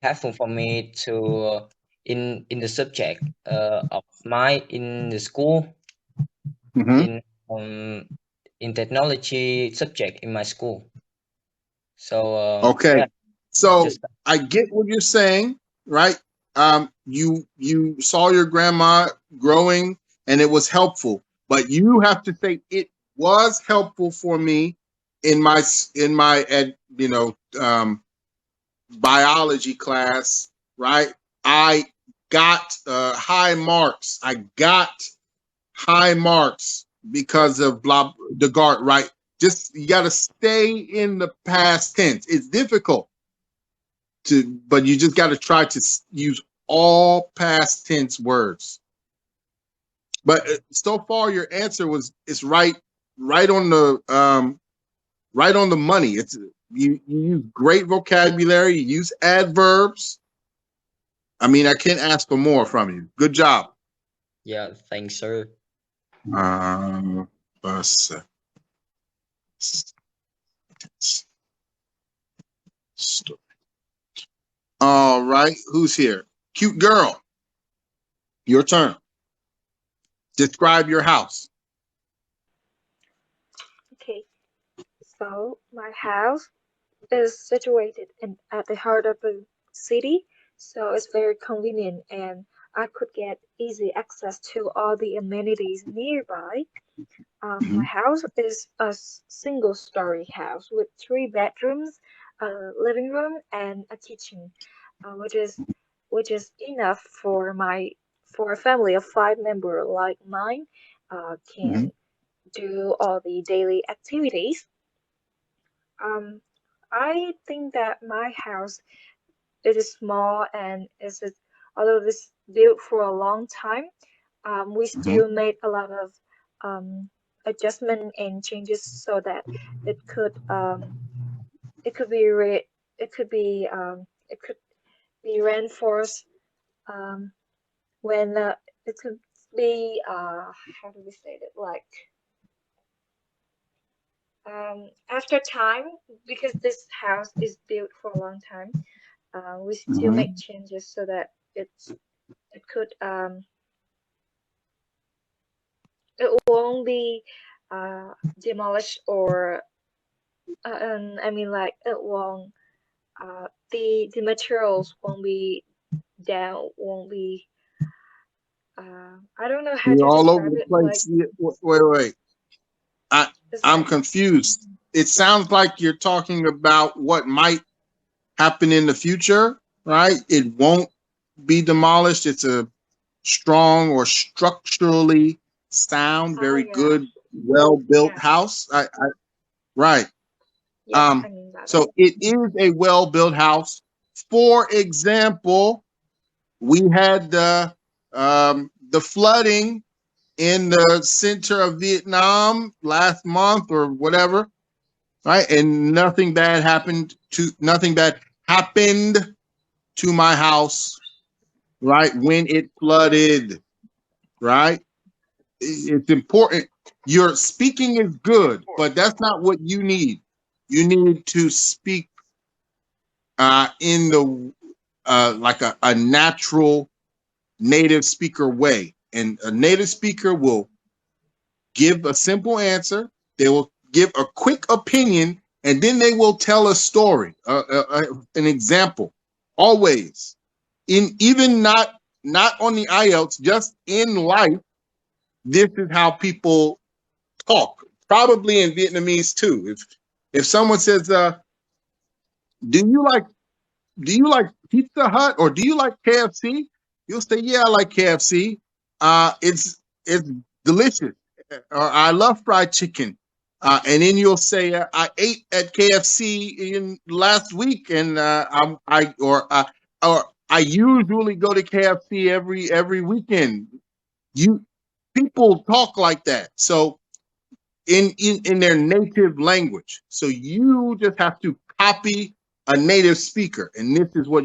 helpful for me to in the subject of my in the school Hmm. in in technology subject in my school. So Okay. yeah, So just I get what you're saying, right? You saw your grandma growing and it was helpful, but you have to say it was helpful for me in my biology class, right? I got high marks. I got high marks because of blah Descartes, right? Just you got to stay in the past tense. It's difficult to, but you just got to try to use all past tense words. But so far, your answer was it's right on the right on the money. It's you use great vocabulary. You use adverbs. I mean, I can't ask for more from you. Good job. yeah, thanks, sir. Um, all right, who's here? Cute girl. Your turn. Describe your house. Okay, so my house is situated at the heart of the city, so it's very convenient and I could get easy access to all the amenities nearby. My Mhm. house is a single-story house with three bedrooms, a living room, and a kitchen, which is enough for a family of five members like mine Mhm. can do all the daily activities. Um, I think that my house is small and although this built for a long time, we Mhm. still made a lot of um, adjustment and changes so that it could um, it could be re it could be reinforced um, when it could be how do we say it like after time, because this house is built for a long time. We still make Mhm. changes so that it could it won't be demolished or I mean like it won't the materials won't be down, won't be I don't know how You're to all over describe the it like place. Wait. I it's I'm like confused. It sounds like you're talking about what might happen in the future, right? It won't be demolished. It's a strong or structurally sound, oh very yeah, good, well built yeah, house. Right. yeah, I mean that. So it is a well built house. For example, we had the flooding in the center of Vietnam last month or whatever, right? And nothing bad happened to my house, right? When it flooded, right? It's important. Your speaking is good, but that's not what you need. You need to speak in the like a natural native speaker way, and a native speaker will give a simple answer. They will give a quick opinion, and then they will tell a story, an example. Always, in even not on the IELTS, just in life, this is how people talk. Probably in Vietnamese too. If someone says, "Do you like Pizza Hut or do you like KFC?" You'll say, "Yeah, I like KFC. It's delicious." Or "I love fried chicken." And then you'll say, "I ate at KFC in last week, and or I usually go to KFC every weekend." You People talk like that. So in their native language. So you just have to copy a native speaker, and this is what